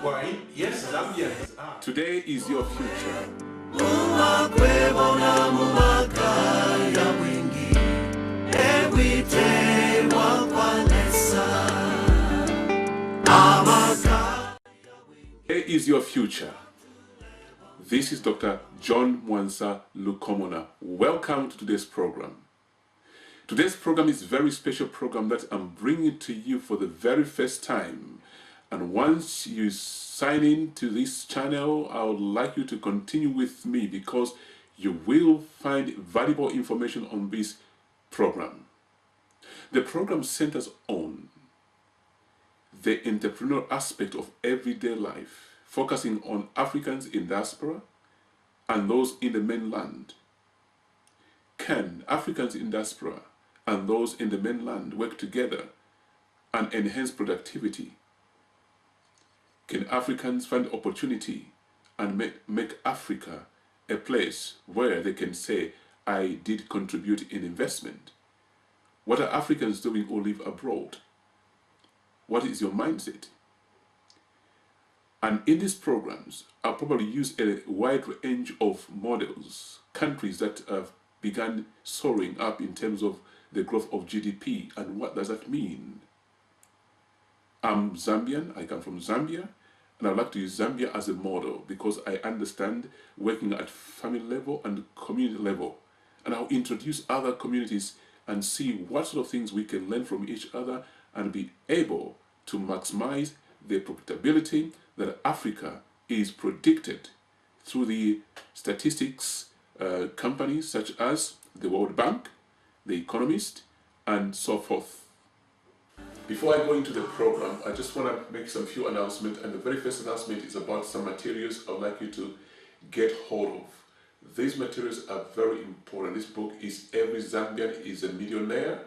Why? Yes, Zambians are. Today is your future. Today is your future. This is Dr. John Mwansa Lukomona. Welcome to today's program. Today's program is a very special program that I'm bringing to you for the very first time. And once you sign in to this channel, I would like you to continue with me because you will find valuable information on this program. The program centers on the entrepreneurial aspect of everyday life, focusing on Africans in diaspora and those in the mainland. Can Africans in diaspora and those in the mainland work together and enhance productivity? Can Africans find opportunity and make Africa a place where they can say, I did contribute in investment? What are Africans doing who live abroad? What is your mindset? And in these programs, I'll probably use a wide range of models, countries that have begun soaring up in terms of the growth of GDP, and what does that mean? I'm Zambian, I come from Zambia, and I'd like to use Zambia as a model because I understand working at family level and community level. And I'll introduce other communities and see what sort of things we can learn from each other and be able to maximize the profitability that Africa is predicted through the statistics companies such as the World Bank, The Economist, and so forth. Before I go into the program, I just want to make some few announcements, and the very first announcement is about some materials I'd like you to get hold of. These materials are very important. This book is Every Zambian is a Millionaire,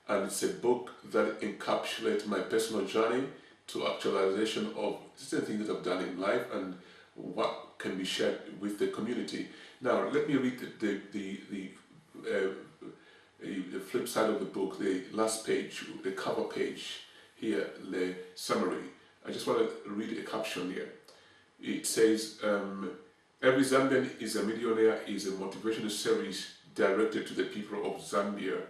and it's a book that encapsulates my personal journey to actualization of certain things that I've done in life and what can be shared with the community. Now, let me read the flip side of the book, the last page, the cover page here, the summary. I just want to read a caption here. It says, Every Zambian is a Millionaire is a motivational series directed to the people of Zambia,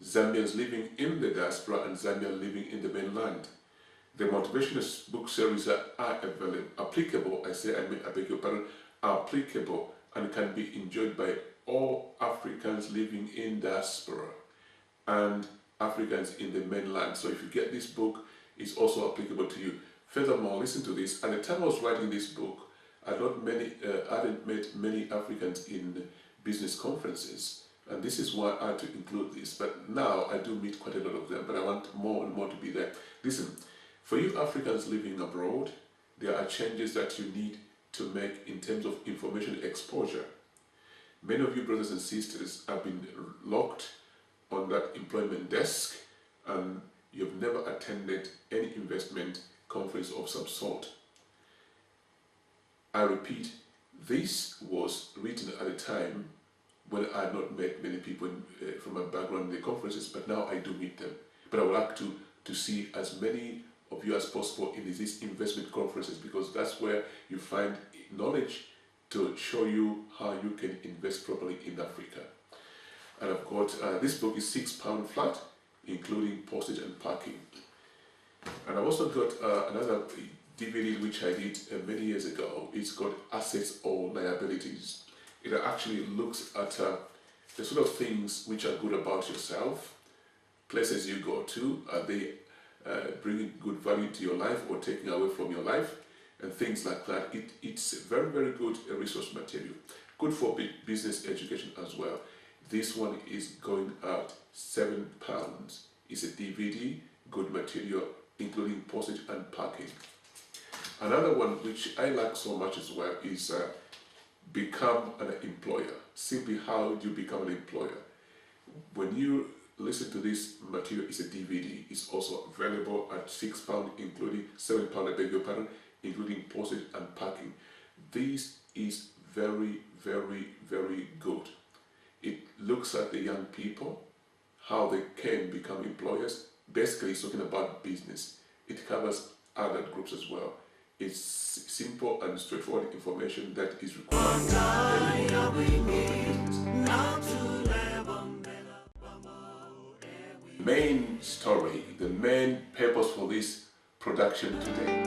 Zambians living in the diaspora and Zambians living in the mainland. The motivational book series are applicable, I beg your pardon, applicable and can be enjoyed by all Africans living in diaspora and Africans in the mainland. So if you get this book, it's also applicable to you. Furthermore, listen to this. At the time I was writing this book, I hadn't met many Africans in business conferences, and this is why I had to include this. But now I do meet quite a lot of them, but I want more and more to be there. Listen, for you Africans living abroad, there are changes that you need to make in terms of information exposure. Many of you brothers and sisters have been locked on that employment desk and you've never attended any investment conference of some sort. I repeat, this was written at a time when I had not met many people from my background in the conferences, but now I do meet them. But I would like to see as many of you as possible in these investment conferences because that's where you find knowledge to show you how you can invest properly in Africa. And I've got, this book is £6 flat, including postage and packing. And I've also got another DVD which I did many years ago. It's called Assets or Liabilities. It actually looks at the sort of things which are good about yourself, places you go to, are they bringing good value to your life or taking away from your life, and things like that. It's very, very good resource material. Good for business education as well. This one is going at £7. It's a DVD, good material, including postage and packing. Another one which I like so much as well is Become an Employer. Simply how do you become an employer? When you listen to this material, it's a DVD. It's also available at £6, including £7, I beg your pardon, including postage and packing. This is very, very, very good. It looks at the young people, how they can become employers. Basically, it's talking about business. it covers other groups as well. It's simple and straightforward information that is required. Main story, the main purpose for this production today.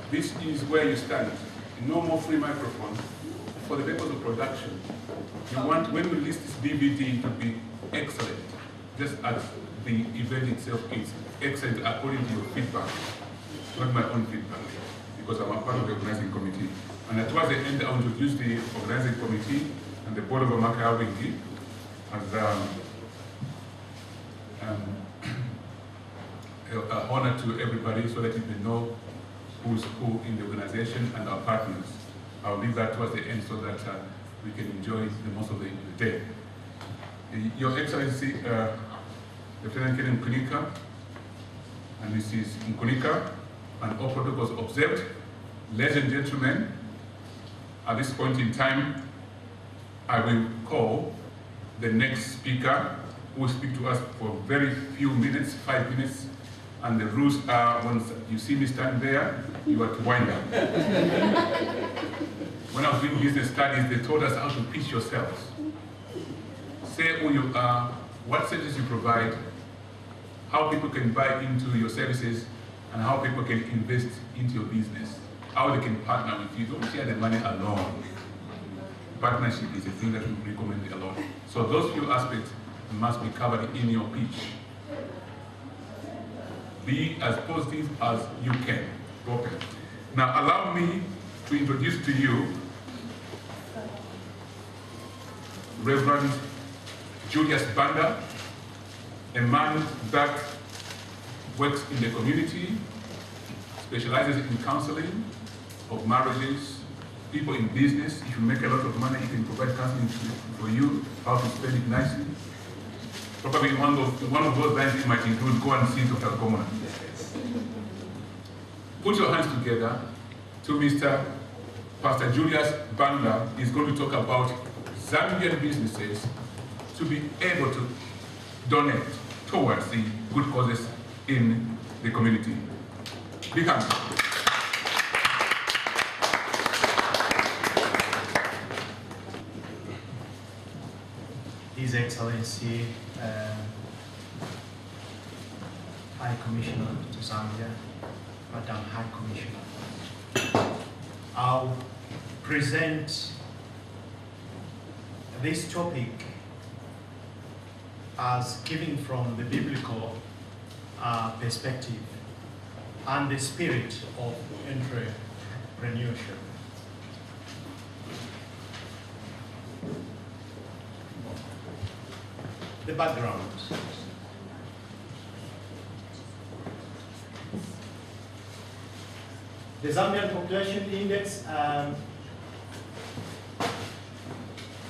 This is where you stand. No more free microphone. For the purpose of production, you want, when we release this DVD, to be excellent, just as the event itself is excellent according to your feedback, not my own feedback, because I'm a part of the organizing committee. And towards the end, I'll introduce the organizing committee and the board of Amaka Wingi as an honor to everybody, so that you may know who's who in the organization and our partners. I'll leave that towards the end so that we can enjoy the most of the day. Your Excellency, Lieutenant Ken Nkunika and Mrs. Nkunika, and all protocols observed. Ladies and gentlemen, at this point in time, I will call the next speaker, who will speak to us for very few minutes, 5 minutes. And the rules are, once you see me stand there, you are to wind up. When I was doing business studies, they told us how to pitch yourselves. Say who you are, what services you provide, how people can buy into your services, and how people can invest into your business, how they can partner with you. Don't share the money alone. Partnership is a thing that we recommend a lot. So those few aspects must be covered in your pitch. Be as positive as you can. Okay. Now allow me to introduce to you Reverend Julius Banda, a man that works in the community, specializes in counseling of marriages, people in business. If you make a lot of money, he can provide counseling for you, how to spend it nicely. Probably one of those lines it might include, go and see Dr. Komona. Put your hands together to Mr. Pastor Julius Banda. Is going to talk about Zambian businesses to be able to donate towards the good causes in the community. Big hands. His Excellency, High Commissioner to Zambia, Madam High Commissioner, I'll present this topic as given from the biblical perspective and the spirit of entrepreneurship. The background. The Zambian Population Index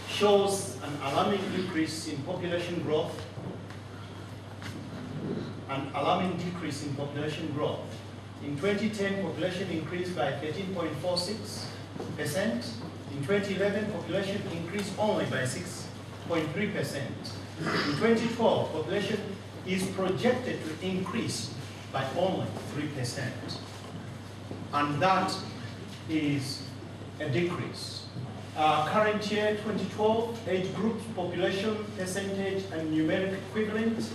shows an alarming increase in population growth, an alarming decrease in population growth. In 2010, population increased by 13.46%. In 2011, population increased only by 6.3%. In 2012, population is projected to increase by only 3%. And that is a decrease. Current year, 2012, age groups, population percentage, and numeric equivalent,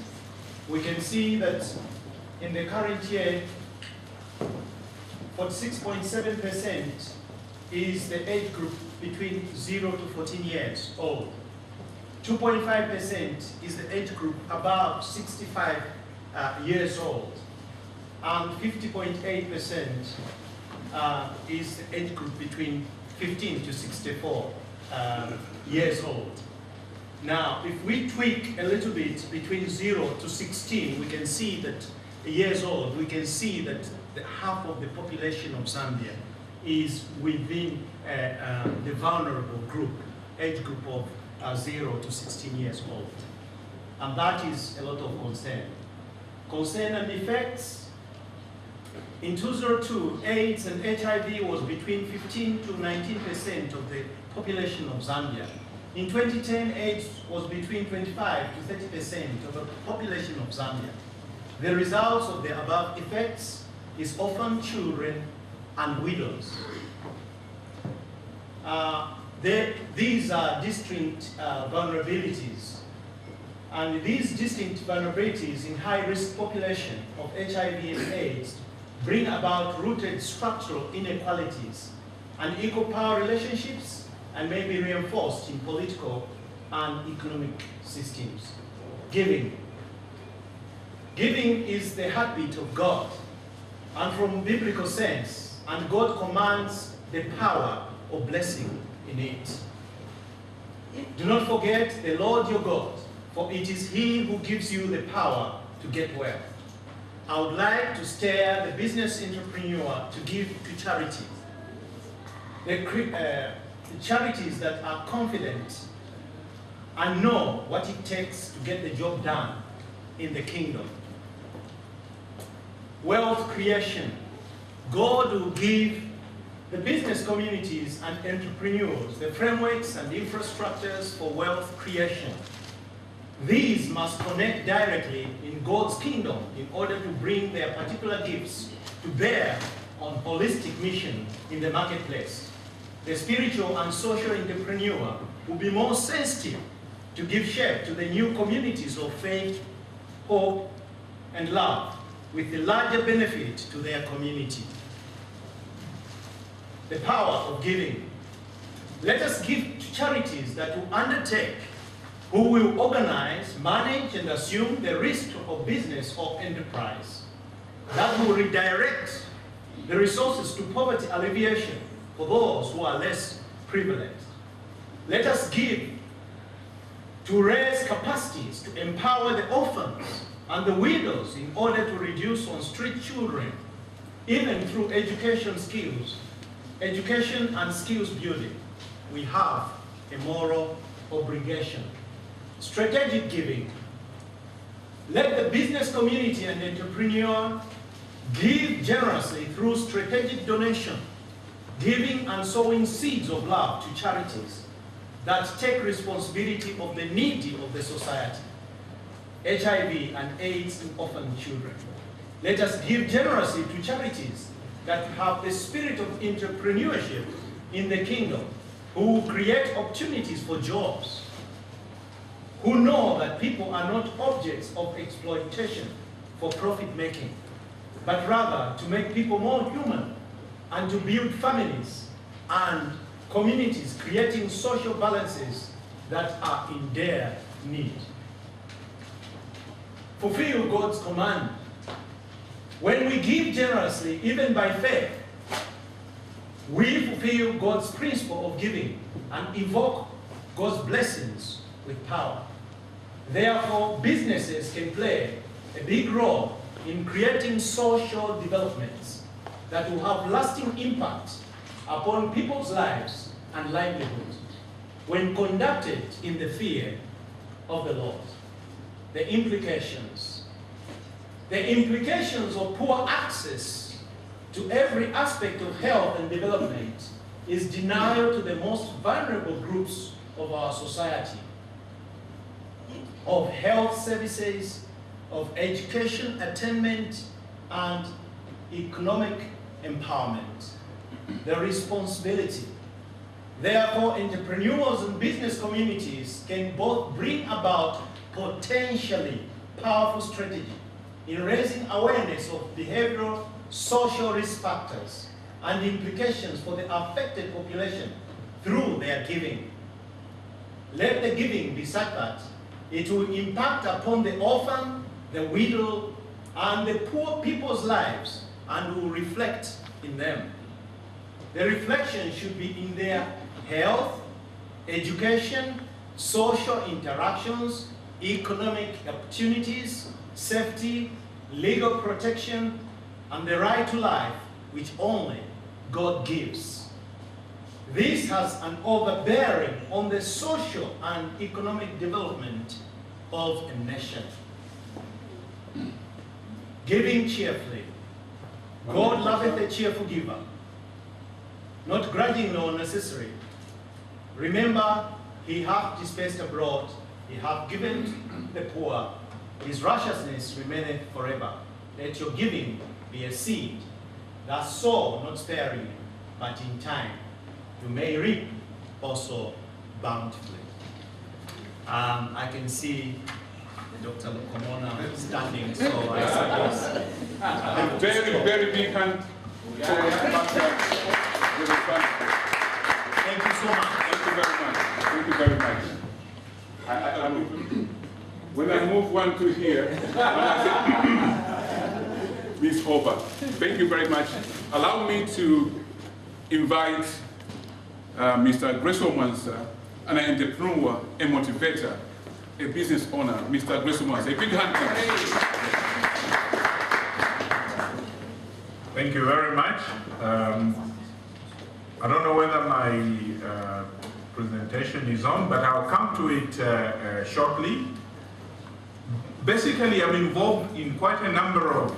we can see that in the current year, 46.7% is the age group between 0 to 14 years old. 2.5% is the age group above 65 years old. and 50.8% is the age group between 15 to 64 years old. Now, if we tweak a little bit between 0 to 16, we can see that years old, we can see that half of the population of Zambia is within the vulnerable group, age group of 0 to 16 years old. And that is a lot of concern. Concern and effects. In 2002, AIDS and HIV was between 15 to 19% of the population of Zambia. In 2010, AIDS was between 25 to 30% of the population of Zambia. The results of the above effects is orphan children and widows. These are distinct vulnerabilities. And these distinct vulnerabilities in high-risk population of HIV and AIDS bring about rooted structural inequalities and equal power relationships, and may be reinforced in political and economic systems. Giving. Giving is the heartbeat of God, and from biblical sense, and God commands the power of blessing in it. Do not forget the Lord your God, for it is He who gives you the power to get wealth. I would like to stir the business entrepreneur to give to charity. The charities that are confident and know what it takes to get the job done in the kingdom. Wealth creation. God will give the business communities and entrepreneurs the frameworks and infrastructures for wealth creation. These must connect directly in God's kingdom in order to bring their particular gifts to bear on holistic mission in the marketplace. The spiritual and social entrepreneur will be more sensitive to give shape to the new communities of faith, hope, and love, with the larger benefit to their community. The power of giving. Let us give to charities that will undertake, who will organize, manage, and assume the risk of business or enterprise, that will redirect the resources to poverty alleviation for those who are less privileged. Let us give to raise capacities to empower the orphans and the widows in order to reduce on-street children, even through education and skills building. We have a moral obligation. Strategic giving. Let the business community and entrepreneur give generously through strategic donation, giving and sowing seeds of love to charities that take responsibility of the needy of the society, HIV and AIDS and orphan children. Let us give generously to charities that have the spirit of entrepreneurship in the kingdom, who create opportunities for jobs, who know that people are not objects of exploitation for profit making, but rather to make people more human and to build families and communities, creating social balances that are in their need. Fulfill God's command. When we give generously, even by faith, we fulfill God's principle of giving and evoke God's blessings with power. Therefore, businesses can play a big role in creating social developments that will have lasting impact upon people's lives and livelihoods when conducted in the fear of the Lord. The implications. The implications of poor access to every aspect of health and development is denial to the most vulnerable groups of our society, of health services, of education attainment, and economic empowerment. The responsibility. Therefore, entrepreneurs and business communities can both bring about potentially powerful strategy in raising awareness of behavioral, social risk factors and implications for the affected population through their giving. Let the giving be such that it will impact upon the orphan, the widow, and the poor people's lives and will reflect in them. The reflection should be in their health, education, social interactions, economic opportunities, safety, legal protection, and the right to life which only God gives. This has an overbearing on the social and economic development of a nation. Giving cheerfully. God loveth a cheerful giver, not grudging nor necessary. Remember, he hath dispersed abroad, he hath given the poor, his righteousness remaineth forever. Let your giving be a seed that sow not sparingly, but in time you may reap also bountifully. I can see Dr. Lokomona standing, so I suppose. A very, very big hand. Thank you so much. Thank you very much. Thank you very much. When I move one to here, Ms. Hover, thank you very much. Allow me to invite Mr. Greso Mansa, an entrepreneur, a motivator, a business owner, Mr. Greso Mansa. A big hand, please. Thank you very much. I don't know whether my presentation is on, but I'll come to it shortly. Basically, I'm involved in quite a number of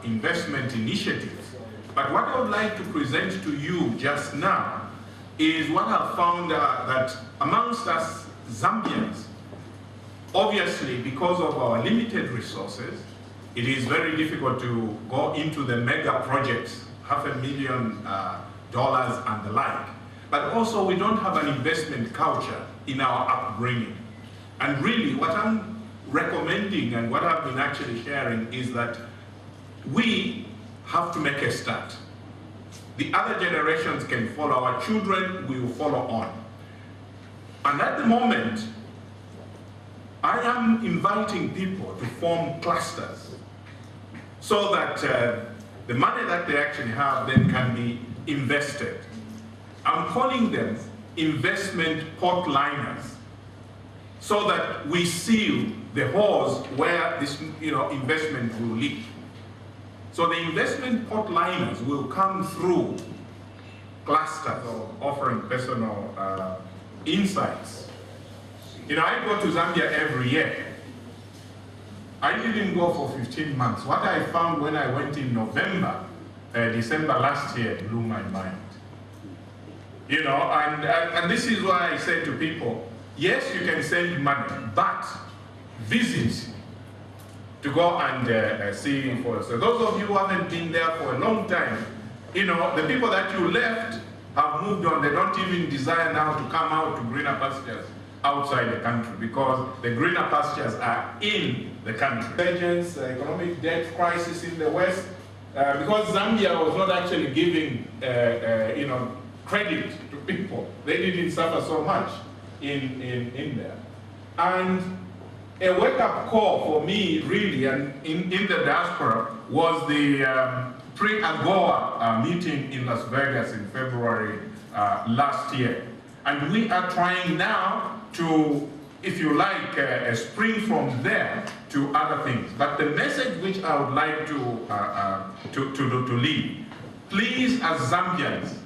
investment initiatives. But what I would like to present to you just now is what I've found that amongst us Zambians, obviously because of our limited resources, it is very difficult to go into the mega projects, $500,000 and the like. But also we don't have an investment culture in our upbringing. And really what I'm recommending and what I've been actually sharing is that we have to make a start. The other generations can follow, our children will follow on. And at the moment, I am inviting people to form clusters so that the money that they actually have then can be invested. I'm calling them investment portliners so that we seal the holes where this investment will lead. So the investment portliners will come through clusters or offering personal insights. I go to Zambia every year. I didn't go for 15 months. What I found when I went in November, December last year blew my mind. And this is why I say to people, yes, you can send money, but visit to go and see for yourself. Those of you who haven't been there for a long time, the people that you left have moved on. They don't even desire now to come out to greener pastures outside the country because the greener pastures are in the country. Vengeance, economic debt crisis in the West, because Zambia was not actually giving credit to people. They didn't suffer so much in there. And a wake-up call for me, really, and in the diaspora, was the pre-AGOA meeting in Las Vegas in February last year. And we are trying now to, if you like, spring from there to other things. But the message which I would like to leave, please, as Zambians,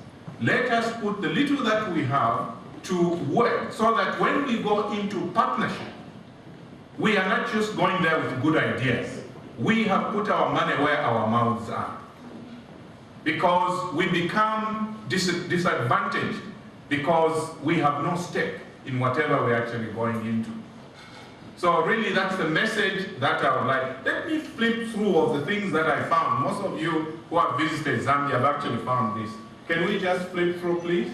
let us put the little that we have to work so that when we go into partnership, we are not just going there with good ideas. We have put our money where our mouths are. Because we become disadvantaged because we have no stake in whatever we're actually going into. So really that's the message that I would like. Let me flip through of the things that I found. Most of you who have visited Zambia have actually found this. Can we just flip through, please?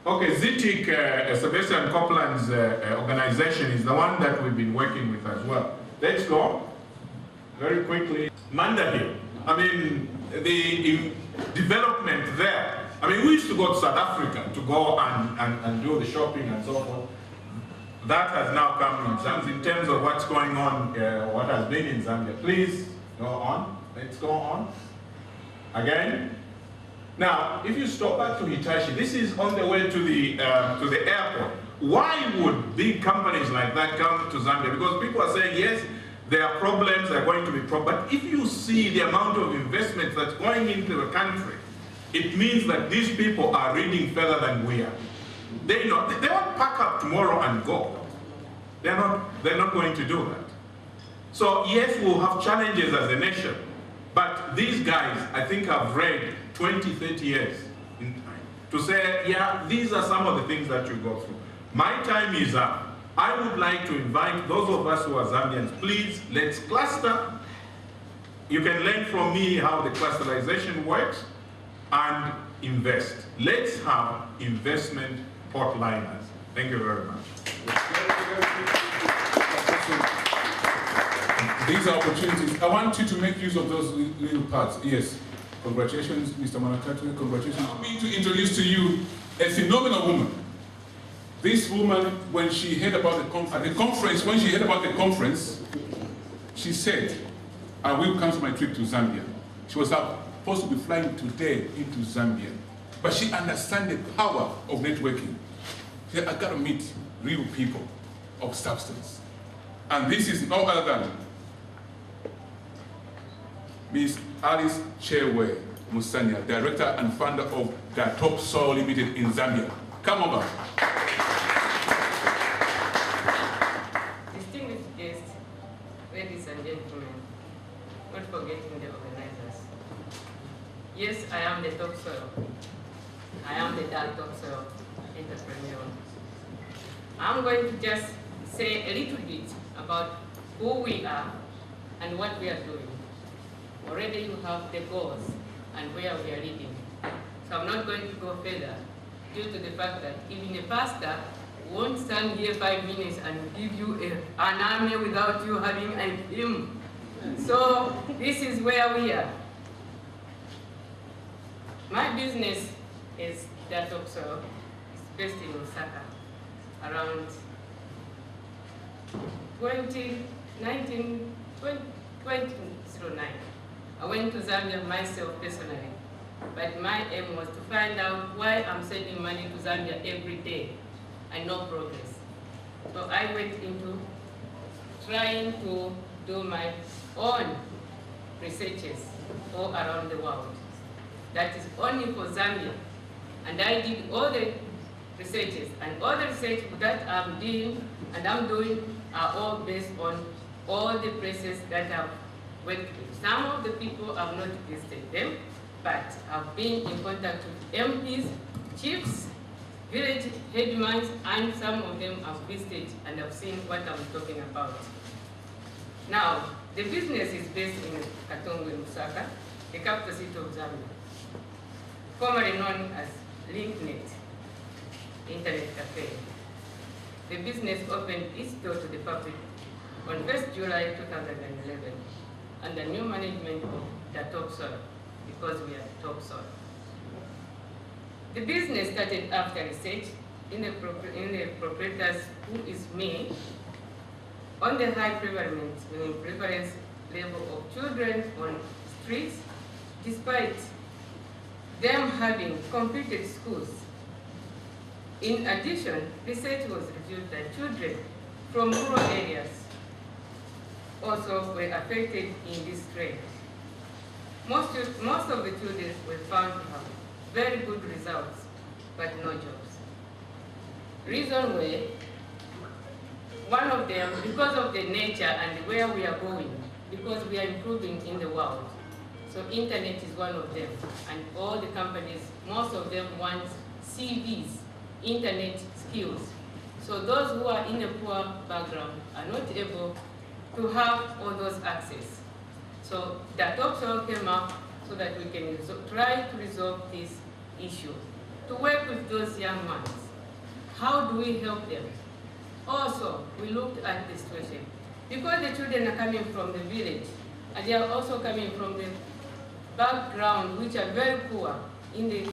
Okay, ZTRB, Sebastian Copeland's organization is the one that we've been working with as well. Let's go very quickly. Mandeville, the development there. We used to go to South Africa to go and do the shopping and so forth. that has now come in terms of what's going on, what has been in Zambia. Please go on. Let's go on. Again. Now, if you stop back to Hitachi, this is on the way to the airport. Why would big companies like that come to Zambia? Because people are saying, yes, there are problems, there are going to be problems. But if you see the amount of investment that's going into the country, it means that these people are reading further than we are. They won't pack up tomorrow and go. They're not going to do that. So yes, we'll have challenges as a nation, but these guys, I think, have read 20, 30 years in time to say, yeah, these are some of the things that you go through. My time is up. I would like to invite those of us who are Zambians, please, let's cluster. You can learn from me how the clusterization works and invest. Let's have investment portliners. Thank you very much. These are opportunities. I want you to make use of those little parts. Yes. Congratulations, Mr. Manakatwe. Congratulations. Allow me to introduce to you a phenomenal woman. This woman, when she heard about the conference, she said, I will cancel my trip to Zambia. She was supposed to be flying today into Zambia. But she understands the power of networking. She said, I got to meet real people of substance. And this is no other than Ms. Alice Chewe Musania, Director and Founder of the Top Soil Limited in Zambia. Come over. Distinguished guests, ladies and gentlemen, not forgetting the organizers. Yes, I am the Top Soil. I am the Top Soil entrepreneur. I'm going to just say a little bit about who we are and what we are doing. Already you have the goals and where we are leading. So I'm not going to go further due to the fact that even a pastor won't stand here 5 minutes and give you an army without you having a hymn. So this is where we are. My business is that of soil. It's based in Osaka around 2009. I went to Zambia myself personally, but my aim was to find out why I'm sending money to Zambia every day and no progress. So I went into trying to do my own researches all around the world. That is only for Zambia. And I did all the researches, and all the research that I'm doing are all based on all the places that I've worked with. Some of the people have not visited them, but I've been in contact with MPs, chiefs, village headmen, and some of them have visited and have seen what I'm talking about. Now, the business is based in Katongwe, Lusaka, the capital city of Zambia, formerly known as LinkNet Internet Cafe. The business opened its door to the public on 1st July 2011 under new management of the Top Soil, because we are Top Soil. The business started after research in the proprietors, who is me, on the high prevalence level of children on streets, despite them having completed schools. In addition, research was revealed that children from rural areas also were affected in this trend. Most of the children were found to have very good results, but no jobs. Reason were, one of them, because of the nature and where we are going, because we are improving in the world. So internet is one of them, and all the companies, most of them want CVs, internet skills. So those who are in a poor background are not able to have all those access. So the Top Soil came up so that we can try to resolve this issue, to work with those young ones. How do we help them? Also, we looked at the situation. Because the children are coming from the village, and they are also coming from the background which are very poor in the